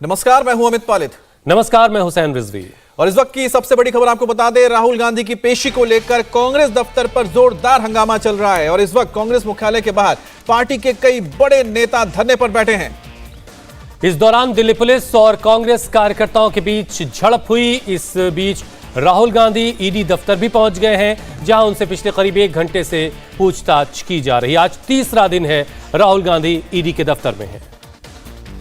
नमस्कार, मैं हूं अमित पालित। नमस्कार, मैं हुसैन रिजवी। और इस वक्त की सबसे बड़ी खबर आपको बता दें, राहुल गांधी की पेशी को लेकर कांग्रेस दफ्तर पर जोरदार हंगामा चल रहा है और इस वक्त कांग्रेस मुख्यालय के बाहर पार्टी के कई बड़े नेता धरने पर बैठे हैं। इस दौरान दिल्ली पुलिस और कांग्रेस कार्यकर्ताओं के बीच झड़प हुई। इस बीच राहुल गांधी ईडी दफ्तर भी पहुंच गए हैं, जहां उनसे पिछले करीब 1 घंटे से पूछताछ की जा रही है। आज तीसरा दिन है राहुल गांधी ईडी के दफ्तर में हैं।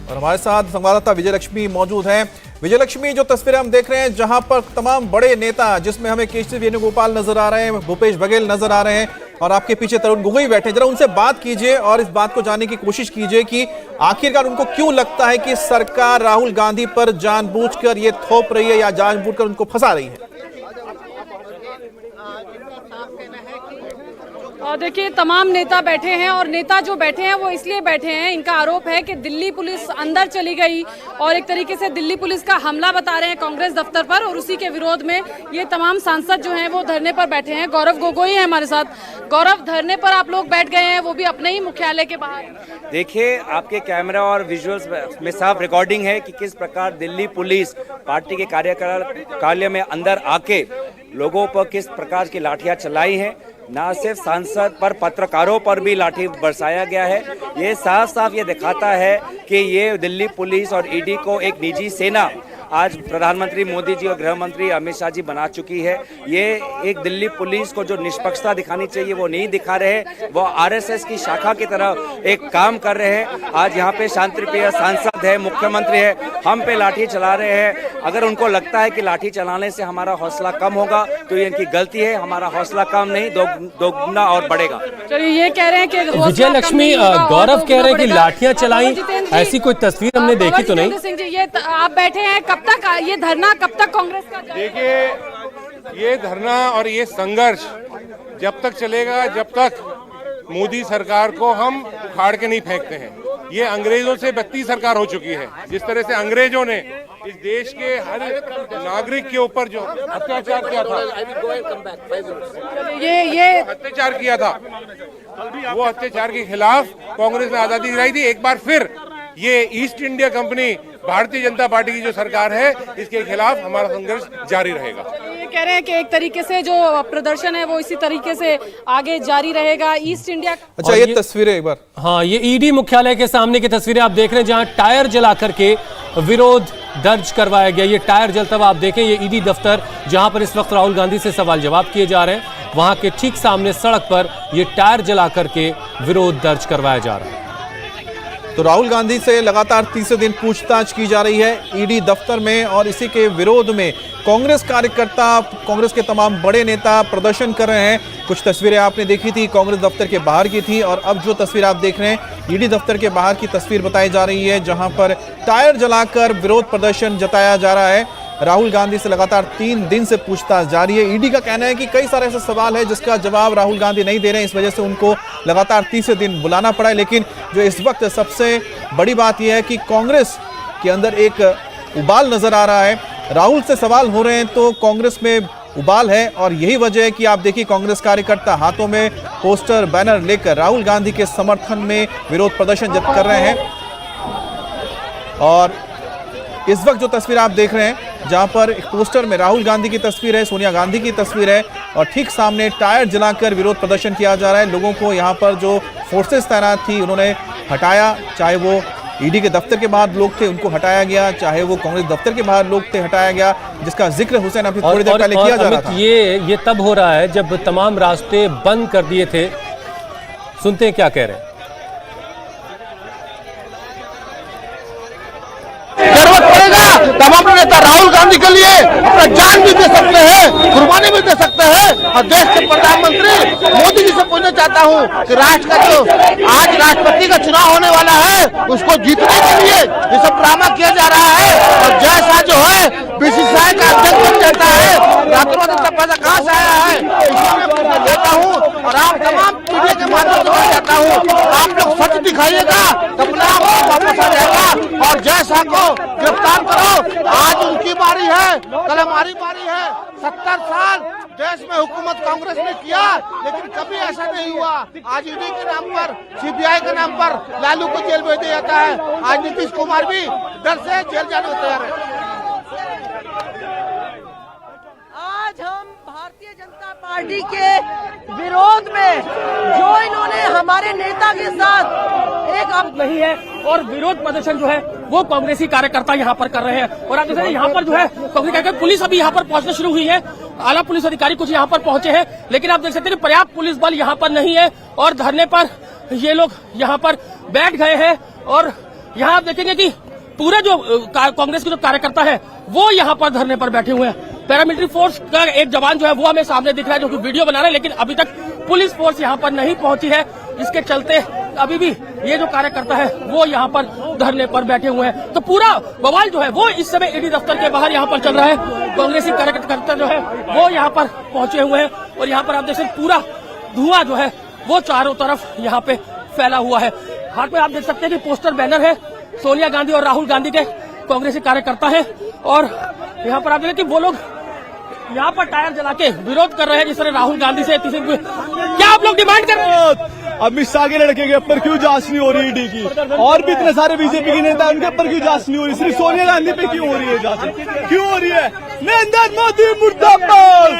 और हमारे साथ संवाददाता विजय लक्ष्मी मौजूद हैं। विजय लक्ष्मी, जो तस्वीरें हम देख रहे हैं जहां पर तमाम बड़े नेता, जिसमें हमें केशरी वेणुगोपाल नजर आ रहे हैं, भूपेश बघेल नजर आ रहे हैं और आपके पीछे तरुण गोगोई बैठे, जरा उनसे बात कीजिए और इस बात को जानने की कोशिश कीजिए कि आखिरकार उनको क्यों लगता है कि सरकार राहुल गांधी पर जानबूझकर ये थोप रही है या जानबूझकर उनको फंसा रही है। देखिए, तमाम नेता बैठे हैं और नेता जो बैठे हैं वो इसलिए बैठे हैं, इनका आरोप है कि दिल्ली पुलिस अंदर चली गई और एक तरीके से दिल्ली पुलिस का हमला बता रहे हैं कांग्रेस दफ्तर पर, और उसी के विरोध में ये तमाम सांसद जो हैं वो धरने पर बैठे हैं। गौरव गोगोई है हमारे साथ। गौरव, धरने पर आप लोग बैठ गए हैं, वो भी अपने ही मुख्यालय के बाहर। देखिए, आपके कैमरा और विजुअल्स में साफ रिकॉर्डिंग है कि किस प्रकार दिल्ली पुलिस पार्टी के कार्यालय में अंदर आके लोगों पर किस प्रकार की लाठियां चलाई हैं। ना सिर्फ सांसद पर, पत्रकारों पर भी लाठी बरसाया गया है। ये साफ साफ ये दिखाता है कि ये दिल्ली पुलिस और ईडी को एक निजी सेना आज प्रधानमंत्री मोदी जी और गृह मंत्री अमित शाह जी बना चुकी है। ये एक दिल्ली पुलिस को जो निष्पक्षता दिखानी चाहिए वो नहीं दिखा रहे, वो आरएसएस की शाखा की तरह एक काम कर रहे हैं। आज यहाँ पे शांतिप्रिय सांसद है, मुख्यमंत्री है, हम पे लाठी चला रहे हैं। अगर उनको लगता है कि लाठी चलाने से हमारा हौसला कम होगा तो ये इनकी गलती है। हमारा हौसला कम नहीं, दोगुना और बढ़ेगा। चलिए, ये कह रहे हैं कि विजय लक्ष्मी, गौरव कह रहे हैं कि लाठियां चलाई, ऐसी कोई तस्वीर हमने देखी तो नहीं। सिंह जी, ये आप बैठे हैं, कब तक ये धरना, कब तक कांग्रेस का? देखिए, ये धरना और ये संघर्ष जब तक चलेगा जब तक मोदी सरकार को हम उखाड़ के नहीं फेंकते हैं। ये अंग्रेजों से बदतर सरकार हो चुकी है। जिस तरह से अंग्रेजों ने इस देश के हर नागरिक के ऊपर जो अत्याचार किया था, ये अत्याचार किया था, वो अत्याचार के खिलाफ कांग्रेस ने आजादी दिलाई थी। एक बार फिर ये east India company, Bharatiya Janata party की जो सरकार है, इसके खिलाफ हमारा संघर्ष जारी रहेगा। ये कह रहे हैं कि एक तरीके से जो प्रदर्शन है वो इसी तरीके से आगे जारी रहेगा। East India. अच्छा, ये तस्वीरें एक बार। हाँ, ये ईडी मुख्यालय के सामने की तस्वीरें आप देख रहे हैं, जहां टायर जला करके विरोध दर्ज करवाया गया। ये टायर जलता हुआ आप देखें, ये ईडी दफ्तर जहां पर इस वक्त राहुल गांधी से सवाल जवाब किए जा रहे हैं, वहां के ठीक सामने सड़क पर ये टायर जला करके विरोध दर्ज करवाया जा रहा है। तो राहुल गांधी से लगातार तीसरे दिन पूछताछ की जा रही है ईडी दफ्तर में और इसी के विरोध में कांग्रेस कार्यकर्ता, कांग्रेस के तमाम बड़े नेता प्रदर्शन कर रहे हैं। कुछ तस्वीरें आपने देखी थी, कांग्रेस दफ्तर के बाहर की थी, और अब जो तस्वीर आप देख रहे हैं ईडी दफ्तर के बाहर की तस्वीर बताई जा रही है, जहां पर टायर जलाकर विरोध प्रदर्शन जताया जा रहा है। राहुल गांधी से लगातार 3 दिन से पूछताछ जारी है। ईडी का कहना है कि कई सारे ऐसे सवाल है जिसका जवाब राहुल गांधी नहीं दे रहे हैं, इस वजह से उनको लगातार तीसरे दिन बुलाना पड़ा है। लेकिन जो इस वक्त सबसे बड़ी बात यह है कि कांग्रेस के अंदर एक उबाल नजर आ रहा है। राहुल से सवाल हो रहे हैं तो कांग्रेस में उबाल है, और यही वजह है कि आप देखिए कांग्रेस कार्यकर्ता हाथों में पोस्टर, बैनर लेकर राहुल गांधी के समर्थन में विरोध प्रदर्शन कर रहे हैं। और इस वक्त जो तस्वीर आप देख रहे हैं, जहां पर एक पोस्टर में राहुल गांधी की तस्वीर है, सोनिया गांधी की तस्वीर है, और ठीक सामने टायर जलाकर विरोध प्रदर्शन किया जा रहा है। लोगों को यहां पर जो फोर्सेस तैनात थी उन्होंने हटाया, चाहे वो ईडी के दफ्तर के बाहर लोग थे उनको हटाया गया, चाहे वो कांग्रेस दफ्तर के बाहर लोग थे हटाया गया, जिसका जिक्र हुसैन अभी थोड़ी देर पहले किया जा रहा था। ये तब हो रहा है जब तमाम रास्ते बंद कर दिए थे। सुनते हैं क्या कह रहे हैं। जरूरत पड़ेगा तमाम नेता राहुल गांधी के लिए अपना जान भी दे सकते हैं, कुर्बानी भी दे सकते हैं। और देश के प्रधानमंत्री मोदी जी से पूछना चाहता हूं कि राष्ट्र का जो आज राष्ट्रपति का चुनाव होने वाला है, उसको जीतने के लिए ये सब ड्रामा किया जा रहा है। और जैसा जो है बीसीसीआई का अध्यक्ष कहता है, रातों रात इतना पैसा कहाँ से आया है, इसलिए मैं पूछना चाहता हूँ। और आप तमाम के माध्यम से मैं कहता हूँ, आप लोग सच दिखाइएगा तो अपना आप वापस आ जाएगा और जय शाह को गिरफ्तार करो। आज उनकी बारी है, कल हमारी बारी है। 70 साल देश में हुकूमत कांग्रेस ने किया, लेकिन कभी ऐसा नहीं हुआ। आज ईडी के नाम पर, सीबीआई के नाम पर लालू को जेल भेज दिया जाता है। आज नीतीश कुमार भी डर से जेल जाने को तैयार है। आज हम भारतीय जनता पार्टी के विरोध में जो इन्होंने हमारे नेता के साथ एक अब नहीं है और विरोध प्रदर्शन जो है वो कांग्रेसी कार्यकर्ता यहाँ पर कर रहे हैं। और आप जैसे यहाँ पर जो है कांग्रेस कार्यकर्ता, पुलिस अभी यहाँ पर पहुंचना शुरू हुई है, आला पुलिस अधिकारी कुछ यहाँ पर पहुंचे हैं, लेकिन आप देख सकते हैं कि पर्याप्त पुलिस बल यहाँ पर नहीं है और धरने पर ये लोग यहाँ पर बैठ गए हैं। और यहाँ आप देखेंगे कि पूरे जो कांग्रेस के जो कार्यकर्ता है वो यहाँ पर धरने पर बैठे हुए हैं। पैरामिलिट्री फोर्स का एक जवान जो है वो हमें सामने दिख रहा है जो कि वीडियो बना रहा है, लेकिन अभी तक पुलिस फोर्स यहाँ पर नहीं पहुंची है। इसके चलते अभी भी ये जो कार्यकर्ता है वो यहाँ पर धरने पर बैठे हुए हैं। तो पूरा बवाल जो है वो इस समय ईडी दफ्तर के बाहर यहाँ पर चल रहा है। कांग्रेसी कार्यकर्ता जो है वो यहाँ पर पहुंचे हुए हैं और यहाँ पर आप देख सकते पूरा धुआं जो है वो चारों तरफ यहाँ पे फैला हुआ है। हाथ में आप देख सकते हैं कि पोस्टर बैनर है, सोनिया गांधी और राहुल गांधी के कांग्रेसी कार्यकर्ता है। और यहाँ पर आप देखें कि वो लोग यहाँ पर टायर जला के विरोध कर रहे हैं, जिस तरह राहुल गांधी से क्या आप लोग डिमांड कर रहे हैं? अमित शाह के लड़के के ऊपर क्यों जांच नहीं हो रही ईडी की? और भी इतने सारे बीजेपी के नेता उनके ऊपर क्यों जांच नहीं हो रही? सिर्फ सोनिया गांधी पे क्यों हो रही है जांच? क्यों हो रही है? नरेंद्र मोदी मुर्दाबाद।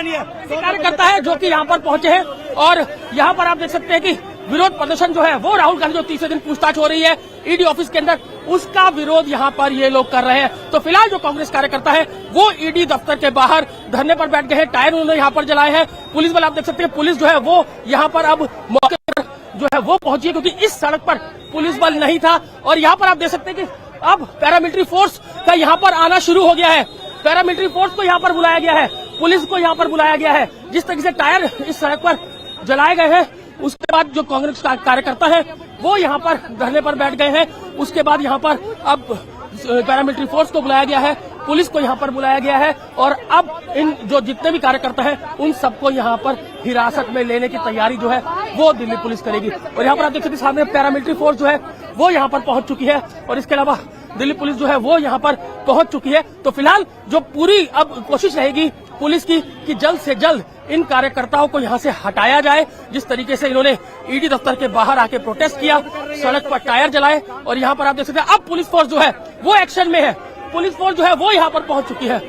कार्यकर्ता है जो कि यहाँ पर पहुंचे हैं और यहाँ पर आप देख सकते हैं कि विरोध प्रदर्शन जो है वो राहुल गांधी जो तीसरे दिन पूछताछ हो रही है ईडी ऑफिस के अंदर, उसका विरोध यहाँ पर ये लोग कर रहे हैं। तो फिलहाल जो कांग्रेस कार्यकर्ता है वो ईडी दफ्तर के बाहर धरने पर बैठ गए हैं, टायर उन्होंने यहाँ पर जलाए हैं। पुलिस बल आप देख सकते हैं, पुलिस जो है वो यहाँ पर अब मौके पर जो है वो पहुंची है, क्योंकि इस सड़क पर पुलिस बल नहीं था। और यहाँ पर आप देख सकते हैं कि अब पैरामिलिट्री फोर्स का यहाँ पर आना शुरू हो गया है। पैरामिलिट्री फोर्स को यहाँ पर बुलाया गया है, पुलिस को यहाँ पर बुलाया गया है। जिस तरीके से टायर इस सड़क पर जलाए गए हैं, उसके बाद जो कांग्रेस कार्यकर्ता है वो यहाँ पर धरने पर बैठ गए हैं। उसके बाद यहाँ पर अब पैरामिलिट्री फोर्स को बुलाया गया है, पुलिस को यहाँ पर बुलाया गया है और अब इन जो जितने भी कार्यकर्ता हैं उन सबको यहाँ पर हिरासत में लेने की तैयारी जो है वो दिल्ली पुलिस करेगी। और यहाँ पर आप देख सकते हैं सामने पैरामिलिट्री फोर्स जो है वो यहाँ पर पहुंच चुकी है और इसके अलावा दिल्ली पुलिस जो है वो यहाँ पर पहुंच चुकी है। तो फिलहाल जो पूरी अब कोशिश रहेगी पुलिस की कि जल्द से जल्द इन कार्यकर्ताओं को यहाँ से हटाया जाए। जिस तरीके से इन्होंने ईडी दफ्तर के बाहर आके प्रोटेस्ट किया, सड़क पर टायर जलाए, और यहाँ पर आप देख सकते हैं अब पुलिस फोर्स जो है वो एक्शन में है। पुलिस फोर्स जो है वो यहाँ पर पहुंच चुकी है,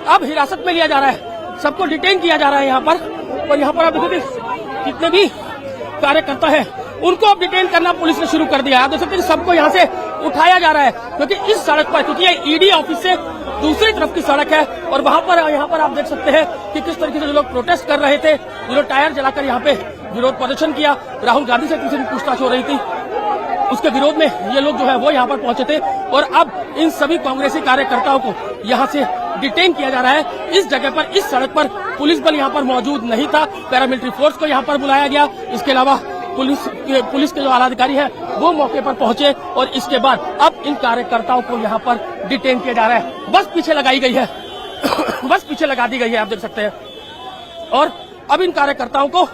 अब हिरासत में लिया जा रहा है, सबको डिटेन किया जा रहा है यहाँ पर। और यहाँ पर आप देखोगे जितने भी कार्यकर्ता है उनको अब डिटेन करना पुलिस ने शुरू कर दिया है। आप देख सकते हैं सबको यहाँ से उठाया जा रहा है, क्योंकि इस सड़क पर, क्योंकि ये ईडी ऑफिस से दूसरी तरफ की सड़क है और वहां पर यहाँ पर आप देख सकते हैं कि किस तरीके से जो लोग प्रोटेस्ट कर रहे थे, जो लोग टायर जलाकर यहाँ पे विरोध प्रदर्शन किया, राहुल गांधी से किसी पूछताछ हो रही थी, उसके विरोध में ये लोग जो है वो यहाँ पर पहुंचे थे। और अब इन सभी कांग्रेसी कार्यकर्ताओं को यहाँ से डिटेन किया जा रहा है। इस जगह पर, इस सड़क पर पुलिस बल यहाँ पर मौजूद नहीं था, पैरामिलिट्री फोर्स को यहाँ पर बुलाया गया। इसके अलावा पुलिस के जो आला अधिकारी है वो मौके पर पहुंचे और इसके बाद अब इन कार्यकर्ताओं को यहाँ पर डिटेन किया जा रहा है। बस पीछे लगाई गई है बस पीछे लगा दी गई है, आप देख सकते हैं। और अब इन कार्यकर्ताओं को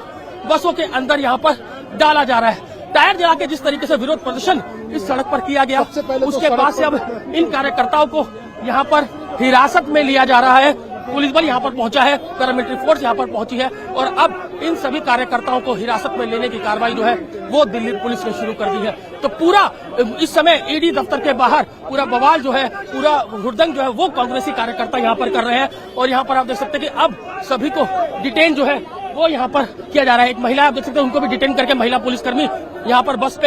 बसों के अंदर यहाँ पर डाला जा रहा है। टायर जला के जिस तरीके से विरोध प्रदर्शन इस सड़क पर किया गया, उसके बाद से अब इन कार्यकर्ताओं को यहाँ पर हिरासत में लिया जा रहा है। पुलिस बल यहाँ पर पहुंचा है, पैरामिलिट्री फोर्स यहाँ पर पहुंची है और अब इन सभी कार्यकर्ताओं को हिरासत में लेने की कार्रवाई जो है वो दिल्ली पुलिस ने शुरू कर दी है। तो पूरा इस समय ईडी दफ्तर के बाहर पूरा बवाल जो है, पूरा हुड़दंग जो है वो कांग्रेसी कार्यकर्ता यहाँ पर कर रहे हैं। और यहाँ पर आप देख सकते हैं कि अब सभी को डिटेन जो है वो यहाँ पर किया जा रहा है। एक महिला आप देख सकते हैं, उनको भी डिटेन करके महिला पुलिसकर्मी यहाँ पर बस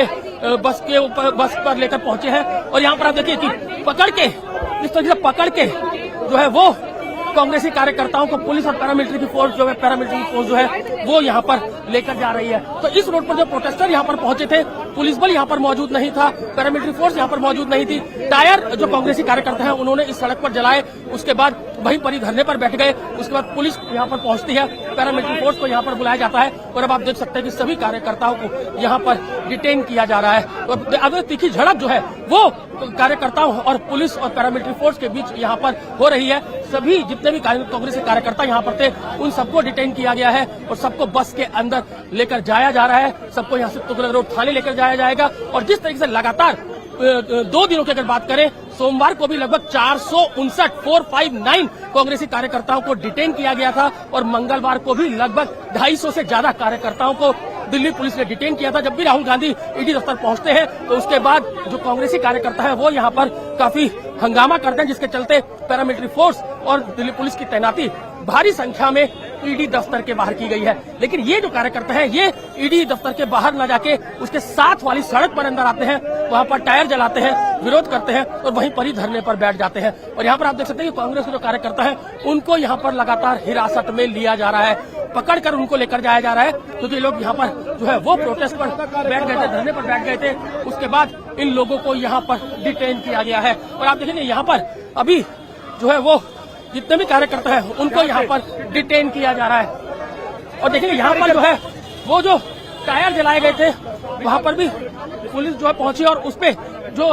पर लेकर पहुंचे हैं। और यहाँ पर आप देखिए कि पकड़ के, इस तरीके से पकड़ के जो है वो कांग्रेसी कार्यकर्ताओं को पुलिस और पैरामिलिट्री फोर्स जो है वो यहाँ पर लेकर जा रही है। तो इस रोड पर जो प्रोटेस्टर यहाँ पर पहुंचे थे, पुलिस बल यहाँ पर मौजूद नहीं था, पैरामिलिट्री फोर्स यहाँ पर मौजूद नहीं थी। टायर जो कांग्रेसी कार्यकर्ता हैं उन्होंने इस सड़क पर जलाए, उसके बाद वहीं पर ही धरने पर बैठ गए। उसके बाद पुलिस यहाँ पर पहुंचती है, पैरामिलिट्री फोर्स को यहाँ पर बुलाया जाता है और अब आप देख सकते हैं कि सभी कार्यकर्ताओं को यहाँ पर डिटेन किया जा रहा है। और अब तीखी झड़प जो है वो कार्यकर्ताओं और पुलिस और पैरामिलिट्री फोर्स के बीच यहाँ पर हो रही है। सभी जितने भी कांग्रेस के कार्यकर्ता यहाँ पर थे उन सबको डिटेन किया गया है और सबको बस के अंदर लेकर जाया जा रहा है। सबको यहाँ से तुगलक रोड थाने लेकर जाया जाएगा। और जिस तरीके से लगातार 2 दिनों की अगर बात करें, सोमवार को भी लगभग 459 कांग्रेसी कार्यकर्ताओं को डिटेन किया गया था और मंगलवार को भी लगभग 250 से ज्यादा कार्यकर्ताओं को दिल्ली पुलिस ने डिटेन किया था। जब भी राहुल गांधी ईडी दफ्तर पहुंचते हैं तो उसके बाद जो कांग्रेसी कार्यकर्ता है वो यहाँ पर काफी हंगामा करते हैं, जिसके चलते पैरामिलिट्री फोर्स और दिल्ली पुलिस की तैनाती भारी संख्या में ईडी दफ्तर के बाहर की गई है। लेकिन ये जो कार्यकर्ता है ये ईडी दफ्तर के बाहर न जाके उसके साथ वाली सड़क पर अंदर आते हैं, वहां पर टायर जलाते हैं, विरोध करते हैं और वहीं पर ही धरने पर बैठ जाते हैं। और यहाँ पर आप देख सकते हैं कि कांग्रेस के जो कार्यकर्ता है उनको यहाँ पर लगातार हिरासत में लिया जा रहा है, पकड़कर उनको लेकर जाया जा रहा है, क्योंकि लोग यहाँ पर जो है वो प्रोटेस्ट पर बैठ गए थे, धरने पर बैठ गए थे। उसके बाद इन लोगों को यहाँ पर डिटेन किया गया है। और आप देखेंगे यहाँ पर अभी जो है वो जितने भी कार्यकर्ता है उनको यहाँ पर डिटेन किया जा रहा है। और देखिए यहाँ पर जो है वो जो टायर जलाए गए थे वहां पर भी पुलिस जो है पहुंची और उसपे जो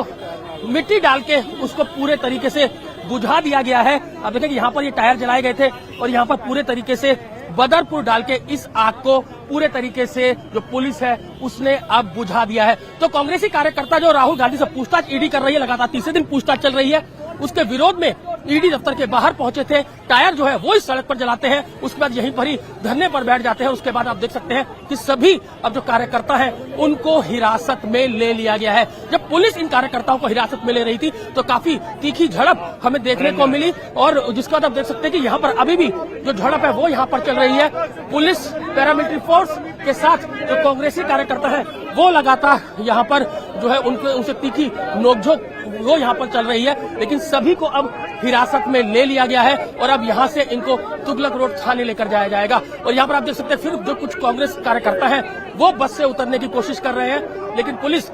मिट्टी डाल के उसको पूरे तरीके से बुझा दिया गया है। अब देखिए यहाँ पर ये टायर जलाए गए थे और यहाँ पर पूरे तरीके से बदरपुर डाल के इस आग को पूरे तरीके से जो पुलिस है उसने अब बुझा दिया है। तो कांग्रेसी कार्यकर्ता जो राहुल गांधी से पूछताछ ईडी कर रही है, लगातार तीसरे दिन पूछताछ चल रही है, उसके विरोध में ईडी दफ्तर के बाहर पहुंचे थे। टायर जो है वो इस सड़क पर जलाते हैं, उसके बाद यहीं पर ही धरने पर बैठ जाते हैं। उसके बाद आप देख सकते हैं कि सभी अब जो कार्यकर्ता हैं उनको हिरासत में ले लिया गया है। जब पुलिस इन कार्यकर्ताओं को हिरासत में ले रही थी तो काफी तीखी झड़प हमें देखने को मिली और जिसके बाद आप देख सकते हैं कि यहाँ पर अभी भी जो झड़प है वो यहाँ पर चल रही है। पुलिस पैरामिलिट्री फोर्स के साथ जो कांग्रेसी कार्यकर्ता है वो लगातार यहाँ पर जो है उनसे तीखी नोकझोंक वो यहाँ पर चल रही है। लेकिन सभी को अब हिरासत में ले लिया गया है और अब यहाँ से इनको तुगलक रोड थाने लेकर जाया जाएगा। और यहाँ पर आप देख सकते हैं फिर जो कुछ कांग्रेस कार्यकर्ता हैं वो बस से उतरने की कोशिश कर रहे हैं, लेकिन पुलिस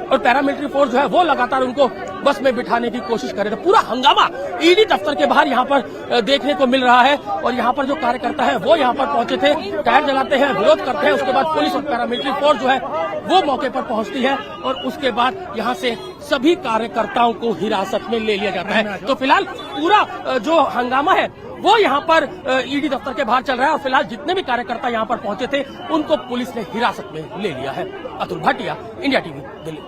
और पैरामिलिट्री फोर्स जो है वो लगातार उनको बस में बिठाने की कोशिश कर रहे थे। पूरा हंगामा ईडी दफ्तर के बाहर यहाँ पर देखने को मिल रहा है और यहाँ पर जो कार्यकर्ता है वो यहाँ पर पहुंचे थे, टायर जलाते हैं, विरोध करते हैं। उसके बाद पुलिस और पैरामिलिट्री फोर्स जो है वो मौके पर पहुंचती है और उसके बाद यहाँ से सभी कार्यकर्ताओं को हिरासत में ले लिया जाता है। तो फिलहाल पूरा जो हंगामा है वो यहाँ पर ईडी दफ्तर के बाहर चल रहा है और फिलहाल जितने भी कार्यकर्ता यहाँ पर पहुंचे थे उनको पुलिस ने हिरासत में ले लिया है। Atul Bhatia, India TV, Delhi.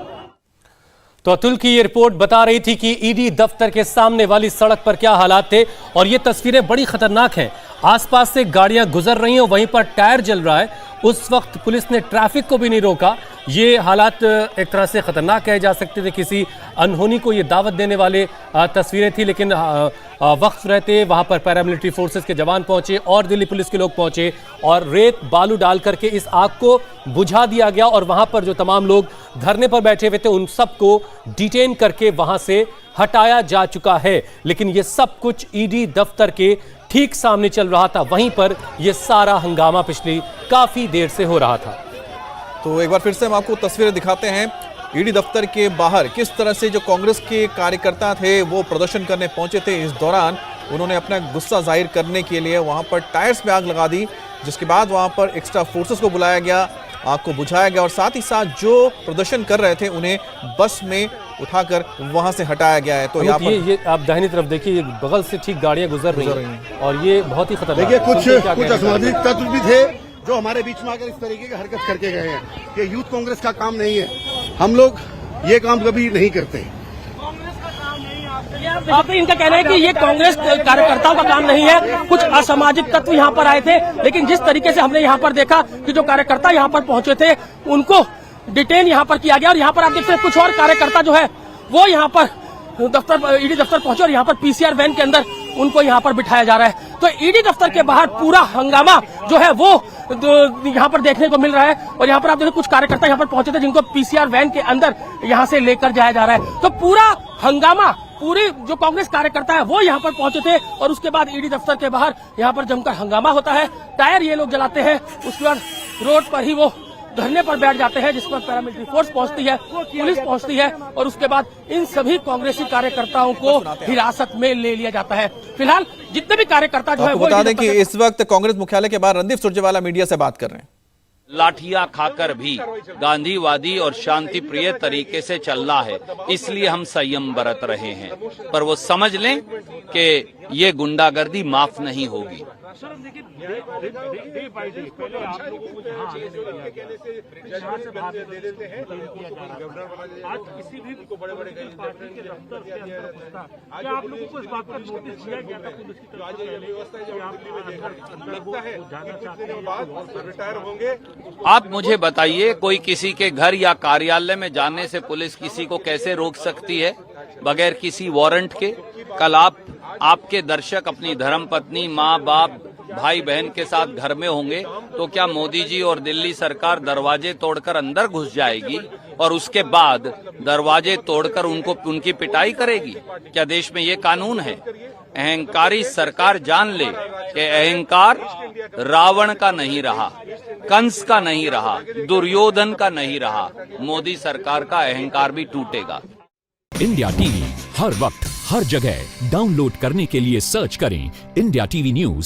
तो अतुल की ये रिपोर्ट बता रही थी कि ईडी दफ्तर के सामने वाली सड़क पर क्या हालात थे और ये तस्वीरें बड़ी खतरनाक हैं। आसपास से गाड़ियां गुजर रही हैं, वहीं पर टायर जल रहा है। उस वक्त पुलिस ने ट्रैफिक को भी नहीं रोका। ये हालात एक तरह से खतरनाक कहे जा सकते थे, किसी अनहोनी को ये दावत देने वाले तस्वीरें थी। लेकिन वक्त रहते वहां पर पैरामिलिट्री फोर्सेस के जवान पहुंचे और दिल्ली पुलिस के लोग पहुंचे और रेत बालू डाल करके इस आग को बुझा दिया गया और वहां पर जो तमाम लोग धरने पर बैठे हुए थे उन सबको डिटेन करके वहां से हटाया जा चुका है। लेकिन ये सब कुछ ईडी दफ्तर के ठीक सामने चल रहा था, वहीं पर यह सारा हंगामा पिछली काफी देर से हो रहा था। तो एक बार फिर से हम आपको तस्वीरें दिखाते हैं ईडी दफ्तर के बाहर किस तरह से जो कांग्रेस के कार्यकर्ता थे वो प्रदर्शन करने पहुंचे थे। इस दौरान उन्होंने अपना गुस्सा जाहिर करने के लिए वहां पर टायर्स में आग लगा दी, जिसके बाद वहां पर एक्स्ट्रा फोर्सेस को बुलाया गया, आग को बुझाया गया और साथ ही साथ जो प्रदर्शन कर रहे थे उन्हें बस में उठाकर वहां से हटाया गया है। तो यहाँ पर ये आप दाहिनी तरफ देखिए, बगल से ठीक गाड़ियां गुजर रही हैं और ये बहुत ही खतरनाक। देखिए कुछ असामाजिक तत्व भी थे जो हमारे बीच में आकर इस तरीके की हरकत करके गए हैं कि यूथ कांग्रेस का काम नहीं है, हम लोग ये काम कभी नहीं करते। आप इनका कहना है कि ये कांग्रेस कार्यकर्ताओं का काम नहीं है, कुछ असामाजिक तत्व यहाँ पर आए थे। लेकिन जिस तरीके से हमने यहाँ पर देखा कि जो कार्यकर्ता यहाँ पर पहुंचे थे उनको डिटेन यहाँ पर किया गया और यहाँ पर आप देखते हैं कुछ और कार्यकर्ता जो है वो यहाँ पर ईडी दफ्तर पहुंचे और यहाँ पर पीसीआर वैन के अंदर उनको यहाँ पर बिठाया जा रहा है। तो ईडी दफ्तर के बाहर पूरा हंगामा जो है वो यहाँ पर देखने को मिल रहा है और यहाँ पर आप देखिए कुछ कार्यकर्ता यहाँ पर पहुंचे थे जिनको पीसीआर वैन के अंदर यहाँ से लेकर जाया जा रहा है। तो पूरा हंगामा, पूरे जो कांग्रेस कार्यकर्ता है वो यहाँ पर पहुंचे थे और उसके बाद ईडी दफ्तर के बाहर यहाँ पर जमकर हंगामा होता है, टायर ये लोग जलाते हैं, उसके बाद रोड पर ही वो धरने पर बैठ जाते हैं, जिसके बाद पैरामिलिट्री फोर्स पहुंचती है, पुलिस पहुंचती है और उसके बाद इन सभी कांग्रेसी कार्यकर्ताओं को हिरासत में ले लिया जाता है। फिलहाल जितने भी कार्यकर्ता जो है आपको बता दें कि इस वक्त कांग्रेस मुख्यालय के बाहर रणदीप सुरजेवाला मीडिया से बात कर रहे हैं। लाठियां खाकर भी गांधीवादी और शांति प्रिय तरीके से चलना है, इसलिए हम संयम बरत रहे हैं, पर वो समझ लें कि ये गुंडागर्दी माफ नहीं होगी। आप मुझे बताइए, कोई किसी के घर या कार्यालय में जाने से पुलिस किसी को कैसे रोक सकती है बगैर किसी वारंट के? कल आपके दर्शक अपनी धर्मपत्नी, माँ बाप, भाई बहन के साथ घर में होंगे तो क्या मोदी जी और दिल्ली सरकार दरवाजे तोड़कर अंदर घुस जाएगी और उसके बाद दरवाजे तोड़कर उनकी पिटाई करेगी? क्या देश में ये कानून है? अहंकारी सरकार जान ले कि अहंकार रावण का नहीं रहा, कंस का नहीं रहा, दुर्योधन का नहीं रहा, मोदी सरकार का अहंकार भी टूटेगा। इंडिया टीवी हर वक्त हर जगह डाउनलोड करने के लिए सर्च करें इंडिया टीवी न्यूज़